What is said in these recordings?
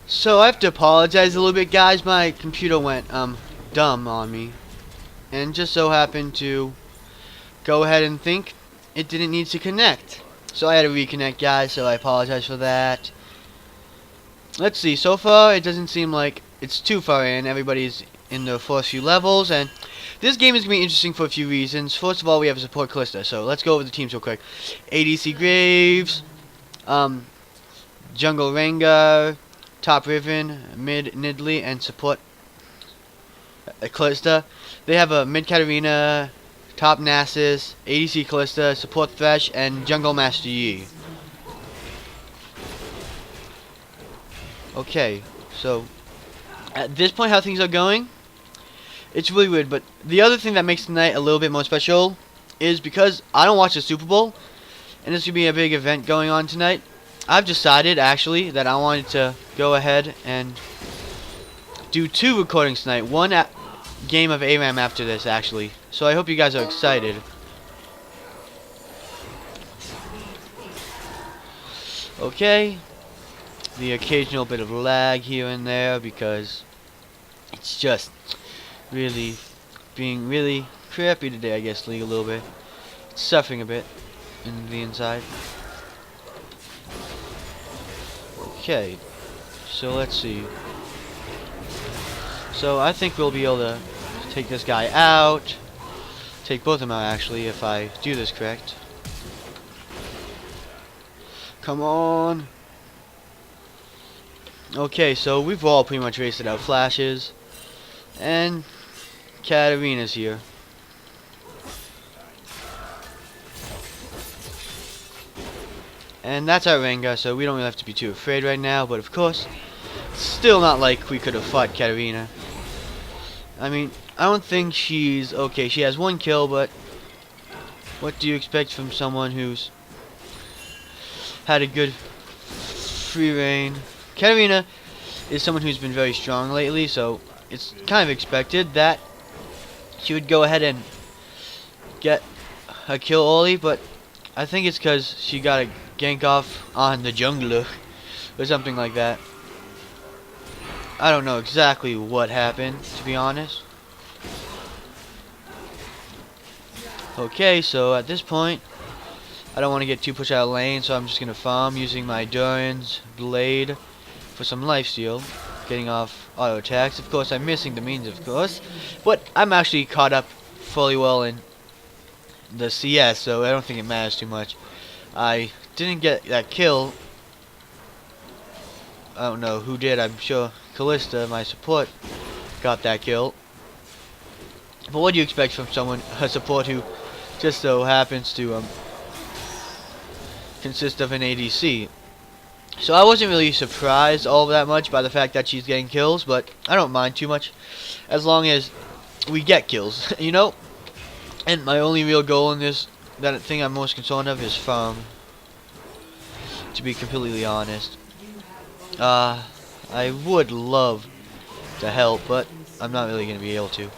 So I have to apologize a little bit, guys. My computer went dumb on me, and just so happened to go ahead and think it didn't need to connect. So I had to reconnect, guys. So I apologize for that. Let's see. So far, it doesn't seem like it's too far in. Everybody's in the first few levels, and this game is gonna be interesting for a few reasons. First of all, we have a support Callista. So let's go over the teams real quick. ADC Graves, Jungle Rengar, top Riven, mid Nidley, and support Callista. They have a mid Katarina, top Nasus, ADC Callista, support Thresh, and jungle Master Yi. Okay, so at this point how things are going, it's really weird, but the other thing that makes tonight a little bit more special is because I don't watch the Super Bowl, and this could be a big event going on tonight. I've decided, actually, that I wanted to go ahead and do 2 recordings tonight. One game of ARAM after this, actually. So I hope you guys are excited. Okay. The occasional bit of lag here and there because it's just really being really crappy today, I guess, League a little bit. It's suffering a bit in the inside. Okay, so let's see. So I think we'll be able to take this guy out. Take both of them out, actually, if I do this correct. Come on. Okay, so we've all pretty much wasted out flashes. And Katarina's here. And that's our Rengar, so we don't really have to be too afraid right now. But of course, still not like we could have fought Katarina. I mean, I don't think she's okay. She has 1 kill, but what do you expect from someone who's had a good free reign? Katarina is someone who's been very strong lately, so it's kind of expected that she would go ahead and get a kill early, but I think it's because she got a gank off on the jungler or something like that. I don't know exactly what happened, to be honest. Okay, so at this point, I don't want to get too pushed out of lane, so I'm just going to farm using my Durin's Blade for some lifesteal, getting off auto attacks. Of course, I'm missing the means, of course, but I'm actually caught up fully well in the CS, so I don't think it matters too much. I didn't get that kill. I don't know who did. I'm sure Callista, my support, got that kill. But what do you expect from someone, a support who just so happens to consist of an ADC? So I wasn't really surprised all that much by the fact that she's getting kills, but I don't mind too much as long as we get kills, you know? And my only real goal in this, that thing I'm most concerned of, is farm, to be completely honest. I would love to help, but I'm not really going to be able to.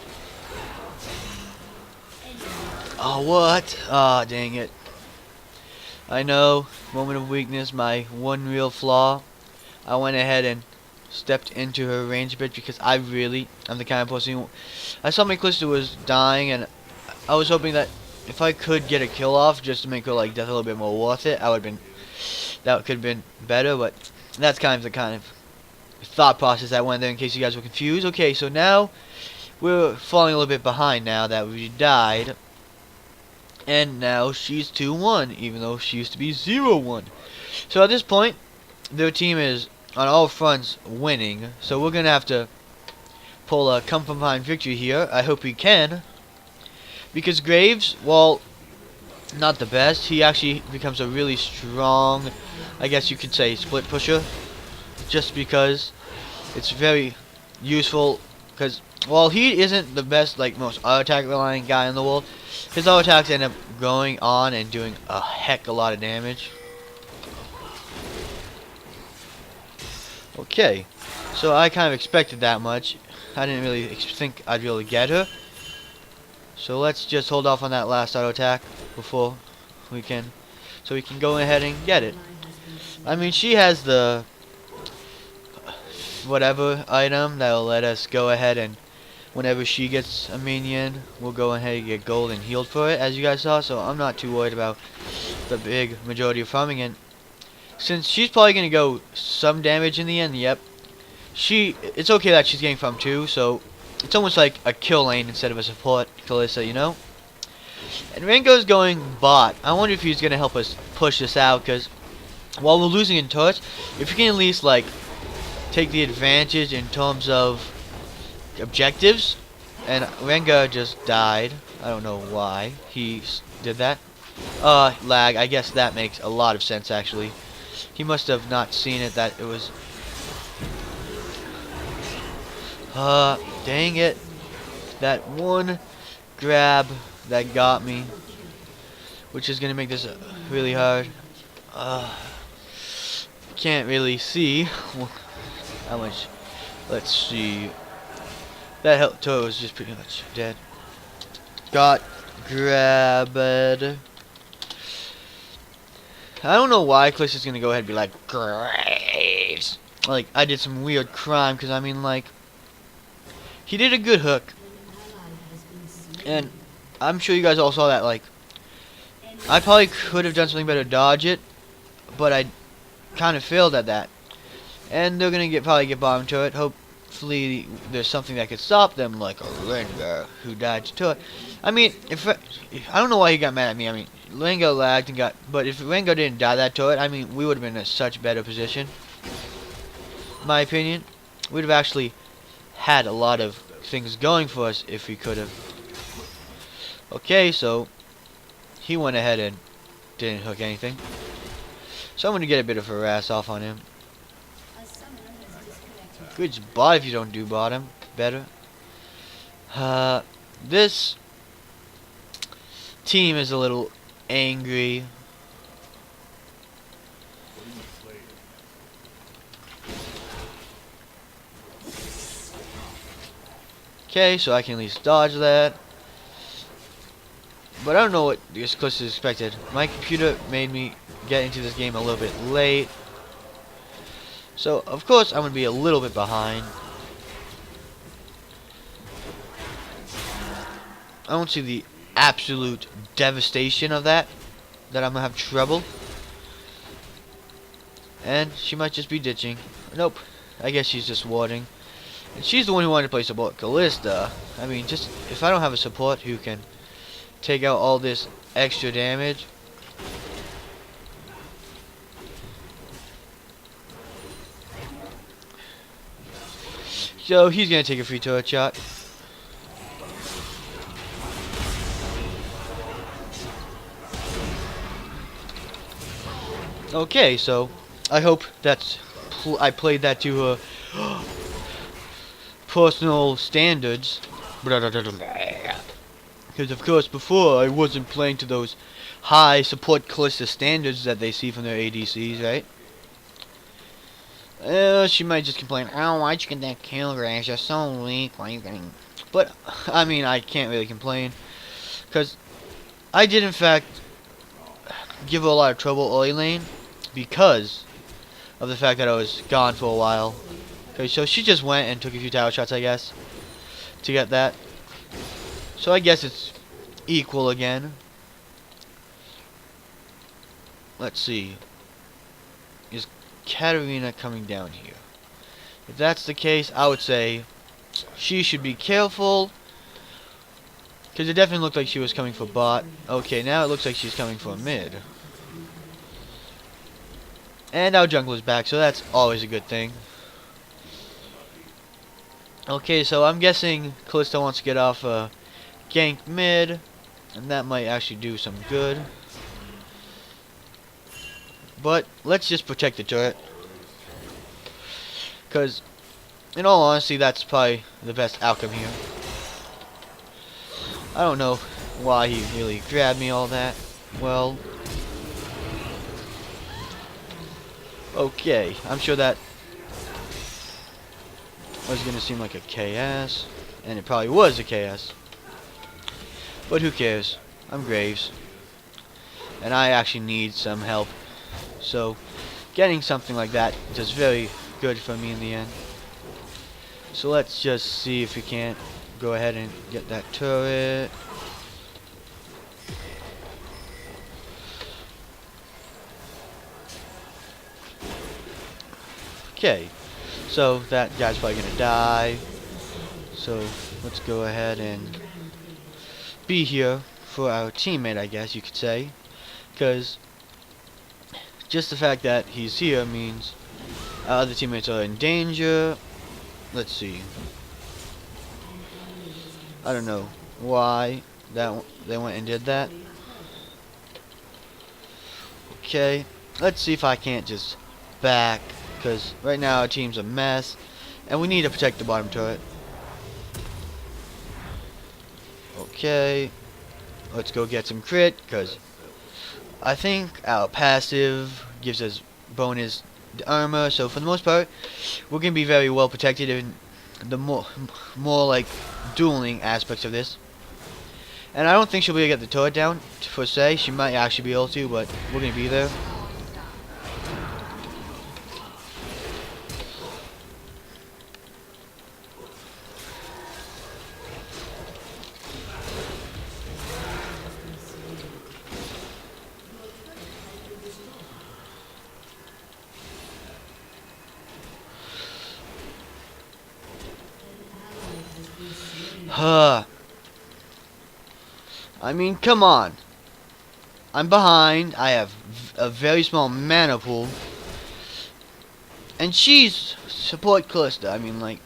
Oh, what? Ah, dang it. I know, moment of weakness, my one real flaw. I went ahead and stepped into her range a bit because I'm the kind of person who, I saw my Callista was dying, and I was hoping that if I could get a kill off just to make her like death a little bit more worth it, that could have been better. But that's kind of thought process that went there, in case you guys were confused. Okay, so now we're falling a little bit behind now that we died. And now she's 2-1, even though she used to be 0-1. So at this point, their team is on all fronts winning. So we're going to have to pull a come from behind victory here. I hope we can. Because Graves, while not the best, he actually becomes a really strong, I guess you could say, split pusher. Just because it's very useful. Because while he isn't the best, like most auto attack relying guy in the world, his auto attacks end up going on and doing a heck of a lot of damage. Okay, so I kind of expected that much. I didn't really think I'd be able to get her. So let's just hold off on that last auto attack before we can, so we can go ahead and get it. I mean, she has the whatever item that will let us go ahead and whenever she gets a minion, we'll go ahead and get gold and healed for it, as you guys saw. So I'm not too worried about the big majority of farming. And since she's probably gonna go some damage in the end, yep. It's okay that she's getting farm too, so it's almost like a kill lane instead of a support Kalista, you know. And Rengo's going bot. I wonder if he's gonna help us push this out, because while we're losing in turrets, if you can at least like take the advantage in terms of objectives. And Rengar just died. I don't know why he did that. Lag. I guess that makes a lot of sense actually. He must have not seen it that it was. Dang it. That one grab that got me, which is gonna make this really hard. Can't really see how much. Let's see. That toe was just pretty much dead. Got grabbed. I don't know why Chris is gonna go ahead and be like, Graves. Like, I did some weird crime, because I mean, like, he did a good hook. And I'm sure you guys all saw that, like, I probably could have done something better to dodge it, but I kind of failed at that. And they're gonna probably get bottom to it. Hopefully there's something that could stop them, like a Rengar who died to it. I mean, I don't know why he got mad at me. I mean, Rengar lagged and but if Rengar didn't die that to it, I mean, we would have been in such better position. In my opinion, we'd have actually had a lot of things going for us if we could have. Okay, so he went ahead and didn't hook anything. So I'm gonna get a bit of a harass off on him. Good bot if you don't do bottom better. This team is a little angry. Okay, so I can at least dodge that. But I don't know what this close is expected. My computer made me get into this game a little bit late. So, of course, I'm going to be a little bit behind. I don't see the absolute devastation of that I'm going to have trouble. And she might just be ditching. Nope. I guess she's just warding. And she's the one who wanted to play support. Kalista. I mean, just if I don't have a support who can take out all this extra damage. So he's gonna take a free turret shot. Okay, so I hope that's I played that to her personal standards. Because of course before I wasn't playing to those high support Kalista standards that they see from their ADCs, right? She might just complain, oh, why'd you get that kill, Grace? You're so weak. Why are you getting... But, I mean, I can't really complain. Because I did, in fact, give her a lot of trouble early lane. Because of the fact that I was gone for a while. Okay, so she just went and took a few tower shots, I guess. To get that. So I guess it's equal again. Let's see. Is Katarina coming down here? If that's the case, I would say she should be careful. Because it definitely looked like she was coming for bot. Okay, now it looks like she's coming for mid. And our jungler's back, so that's always a good thing. Okay, so I'm guessing Kalista wants to get off gank mid. And that might actually do some good. But let's just protect the turret. Because, in all honesty, that's probably the best outcome here. I don't know why he really grabbed me all that. Well, okay, I'm sure that was going to seem like a KS. And it probably was a KS. But who cares? I'm Graves. And I actually need some help. So, getting something like that is very good for me in the end. So let's just see if we can't go ahead and get that turret. Okay, so that guy's probably gonna die. So let's go ahead and be here for our teammate, I guess you could say. Because just the fact that he's here means our other teammates are in danger. Let's see. I don't know why they went and did that. Okay, let's see if I can't just back, because right now our team's a mess, and we need to protect the bottom turret. Okay, let's go get some crit, because I think our passive gives us bonus armor, so for the most part, we're going to be very well protected in the more like dueling aspects of this. And I don't think she'll be able to get the turret down, per se. She might actually be able to, but we're going to be there. Huh. I mean, come on. I'm behind. I have a very small mana pool. And she's support Callista. I mean, like,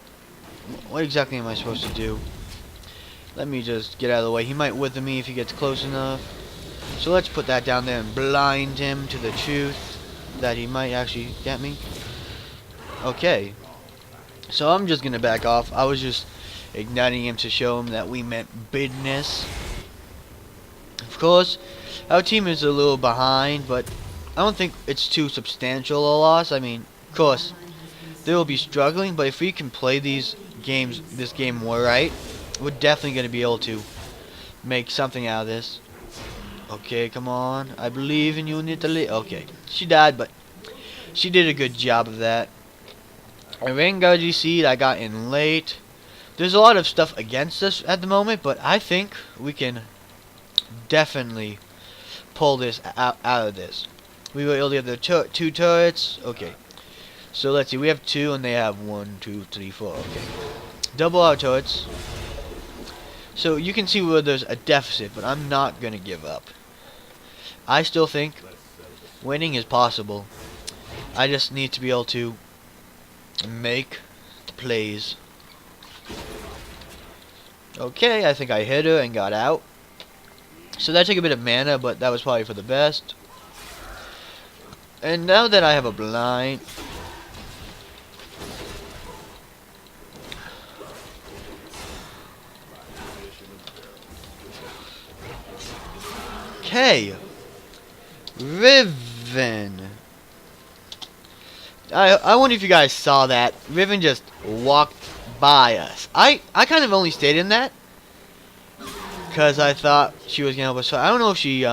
what exactly am I supposed to do? Let me just get out of the way. He might wither me if he gets close enough. So let's put that down there and blind him to the truth that he might actually get me. Okay. So I'm just gonna back off. I was just igniting him to show him that we meant business. Of course, our team is a little behind, but I don't think it's too substantial a loss. I mean, of course, they will be struggling, but if we can play this game more right, we're definitely going to be able to make something out of this. Okay, come on. I believe in you, Natalie. Okay, she died, but she did a good job of that. I Vanguard ADC I got in late. There's a lot of stuff against us at the moment, but I think we can definitely pull this out of this. We were able to get the two turrets. Okay. So let's see. We have two and they have 1, 2, 3, 4. Okay. Double our turrets. So you can see where there's a deficit, but I'm not going to give up. I still think winning is possible. I just need to be able to make the plays. Okay, I think I hit her and got out. So that took a bit of mana, but that was probably for the best. And now that I have a blind, okay, Riven. I wonder if you guys saw that. Riven just walked by us. I kind of only stayed in that because I thought she was gonna help us. So I don't know if she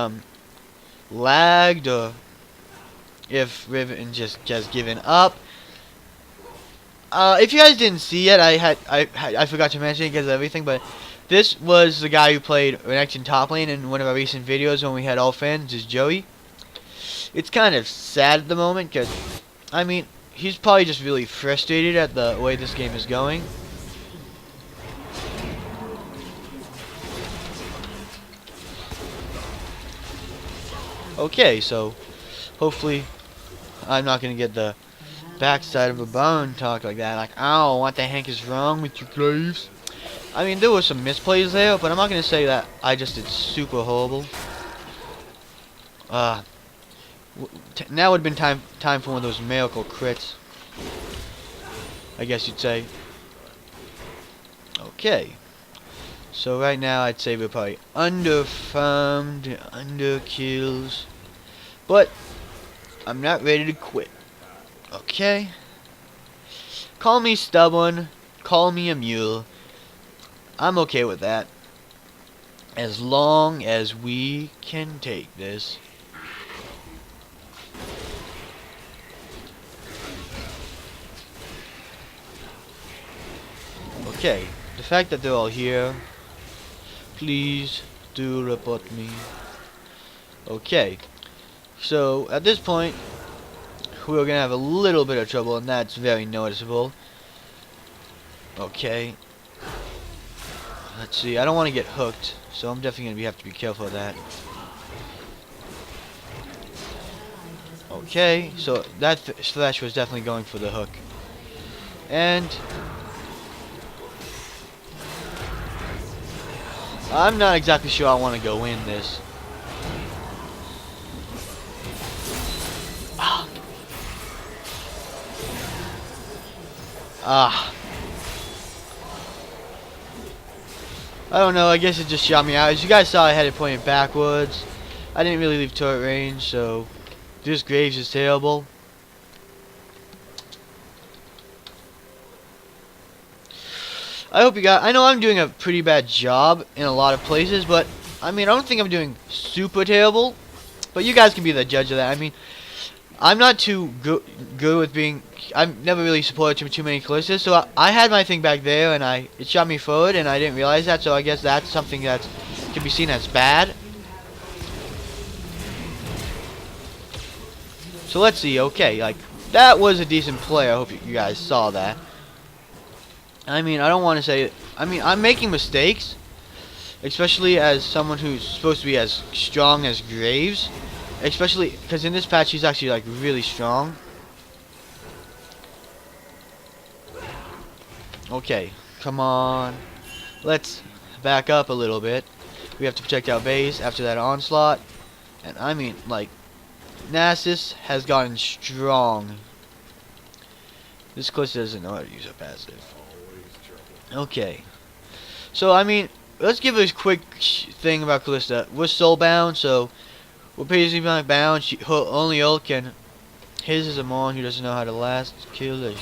lagged or if Riven just given up. If you guys didn't see it, I forgot to mention it because of everything, but this was the guy who played Renekton top lane in one of our recent videos when we had all fans, is Joey. It's kind of sad at the moment because, I mean, he's probably just really frustrated at the way this game is going. Okay, so hopefully I'm not going to get the backside of a bone talk like that. Like, oh, what the heck is wrong with you guys? I mean, there were some misplays there, but I'm not going to say that I just did super horrible. Now would have been time for one of those miracle crits, I guess you'd say. Okay. So right now I'd say we're probably under-farmed, under-kills. But I'm not ready to quit. Okay? Call me stubborn, call me a mule. I'm okay with that. As long as we can take this. Okay, the fact that they're all here, please do report me. Okay, so at this point, we're gonna have a little bit of trouble, and that's very noticeable. Okay, let's see, I don't want to get hooked, so I'm definitely gonna have to be careful of that. Okay, so that Flash was definitely going for the hook. And I'm not exactly sure I want to go in this. Ah. I don't know, I guess it just shot me out. As you guys saw, I had it pointed backwards. I didn't really leave turret range, so this Graves is terrible. I hope you guys, I know I'm doing a pretty bad job in a lot of places, but I mean, I don't think I'm doing super terrible. But you guys can be the judge of that. I mean, I'm not too good with being, I've never really supported too many Callistas, so I had my thing back there, and it shot me forward, and I didn't realize that, so I guess that's something that can be seen as bad. So let's see, okay, like, that was a decent play. I hope you guys saw that. I mean, I don't want to say, I mean, I'm making mistakes, especially as someone who's supposed to be as strong as Graves. Especially because in this patch he's actually like really strong. Okay, come on. Let's back up a little bit. We have to protect our base after that onslaught. And I mean, like, Nasus has gotten strong. This Callista doesn't know how to use a passive. Okay. So, I mean, let's give a quick thing about Callista. We're soulbound, so we're basically bound. Her only ult can. His is a Mon who doesn't know how to last kill it.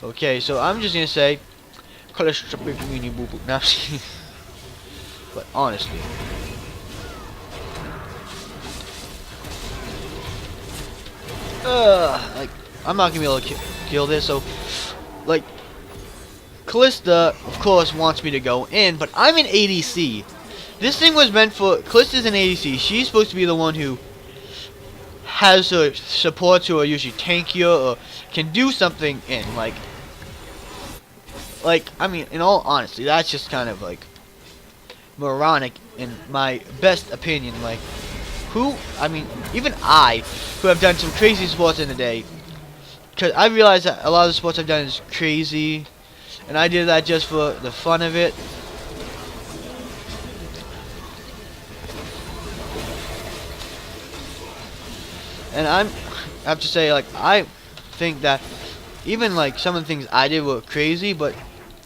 Okay, so I'm just gonna say, Callista big weenie boo boo. Now, but honestly, like, I'm not gonna be able to kill this. So, like, Callista, of course, wants me to go in, but I'm an ADC. This thing was meant for, Callista's an ADC. She's supposed to be the one who has her supports who are usually tankier or can do something in, like, I mean, in all honesty, that's just kind of, like, moronic in my best opinion. Like, I mean, even I, who have done some crazy sports in the day, because I realize that a lot of the sports I've done is crazy, and I did that just for the fun of it. And I have to say, like, I think that even, like, some of the things I did were crazy, but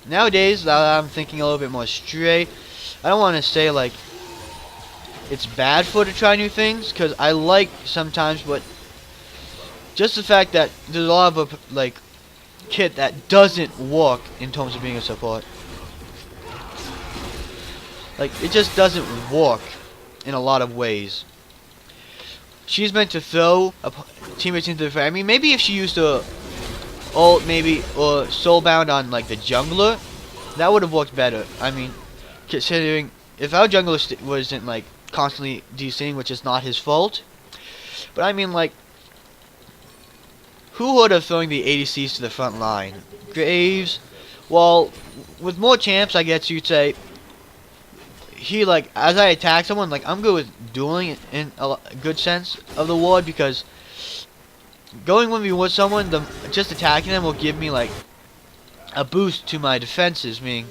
nowadays I'm thinking a little bit more straight. I don't want to say, like, it's bad to try new things, because I like sometimes, but just the fact that there's a lot of, like, kit that doesn't work in terms of being a support. Like, it just doesn't work in a lot of ways. She's meant to throw teammates into the fire. I mean, maybe if she used a ult, maybe, or soulbound on, like, the jungler, that would have worked better. I mean, considering if our jungler wasn't, like, constantly DCing, which is not his fault. But I mean, like, who would have throwing the ADCs to the front line? Graves. Well, with more champs, I guess you'd say he, like, as I attack someone, like, I'm good with dueling in a good sense of the word, because going 1v1 with someone, just attacking them will give me, like, a boost to my defenses. Meaning,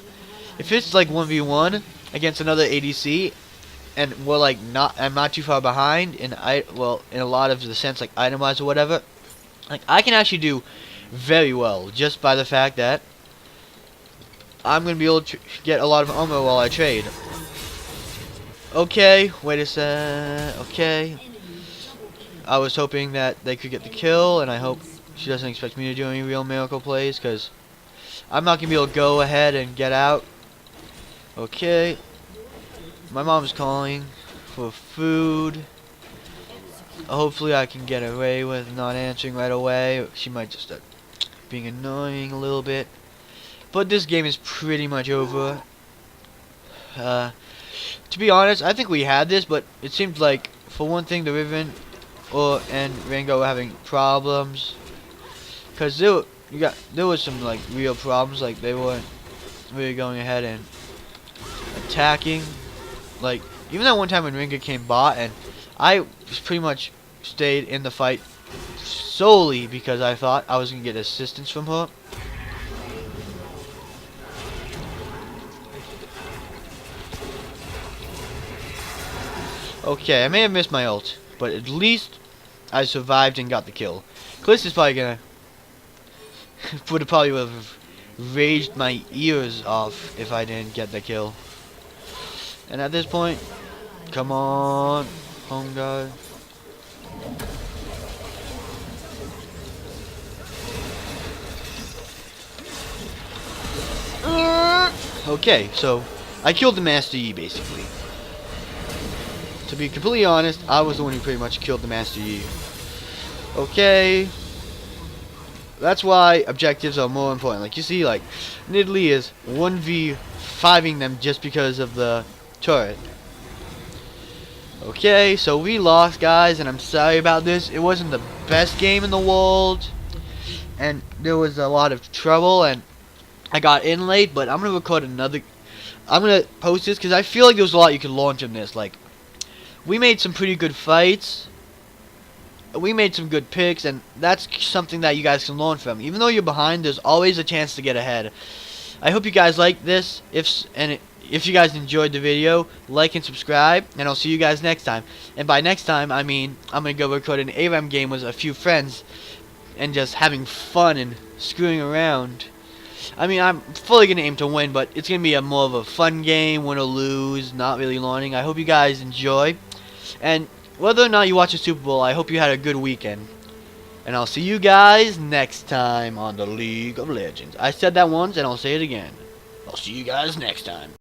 if it's like 1v1 against another ADC, and we're like I'm not too far behind, and well, in a lot of the sense, like itemized or whatever, like, I can actually do very well just by the fact that I'm gonna be able to get a lot of armor while I trade. Okay, wait a sec. Okay, I was hoping that they could get the kill, and I hope she doesn't expect me to do any real miracle plays, because I'm not gonna be able to go ahead and get out. Okay, my mom's calling for food. Hopefully I can get away with not answering right away. She might just start being annoying a little bit. But this game is pretty much over. To be honest, I think we had this, but it seems like, for one thing, the Riven and Rango were having problems. Cause there was some like real problems, like they weren't really going ahead and attacking. Like even that one time when Ringa came bot, and I pretty much stayed in the fight solely because I thought I was gonna get assistance from her. Okay, I may have missed my ult, but at least I survived and got the kill. Cliss is probably gonna would have raged my ears off if I didn't get the kill. And at this point, come on, home guard. Okay, so I killed the Master Yi basically. To be completely honest, I was the one who pretty much killed the Master Yi. Okay. That's why objectives are more important. Like you see, like Nidalee is 1v5ing them just because of the turret. Okay, so we lost, guys, and I'm sorry about this. It wasn't the best game in the world, and there was a lot of trouble, and I got in late. But I'm gonna record another. I'm gonna post this because I feel like there was a lot you could launch in this. Like we made some pretty good fights. We made some good picks, and that's something that you guys can learn from. Even though you're behind, there's always a chance to get ahead. I hope you guys like this. If you guys enjoyed the video, like and subscribe, and I'll see you guys next time. And by next time, I mean I'm gonna go record an ARAM game with a few friends, and just having fun and screwing around. I mean, I'm fully gonna aim to win, but it's gonna be more of a fun game, win or lose, not really learning. I hope you guys enjoy, and whether or not you watch the Super Bowl, I hope you had a good weekend. And I'll see you guys next time on the League of Legends. I said that once, and I'll say it again. I'll see you guys next time.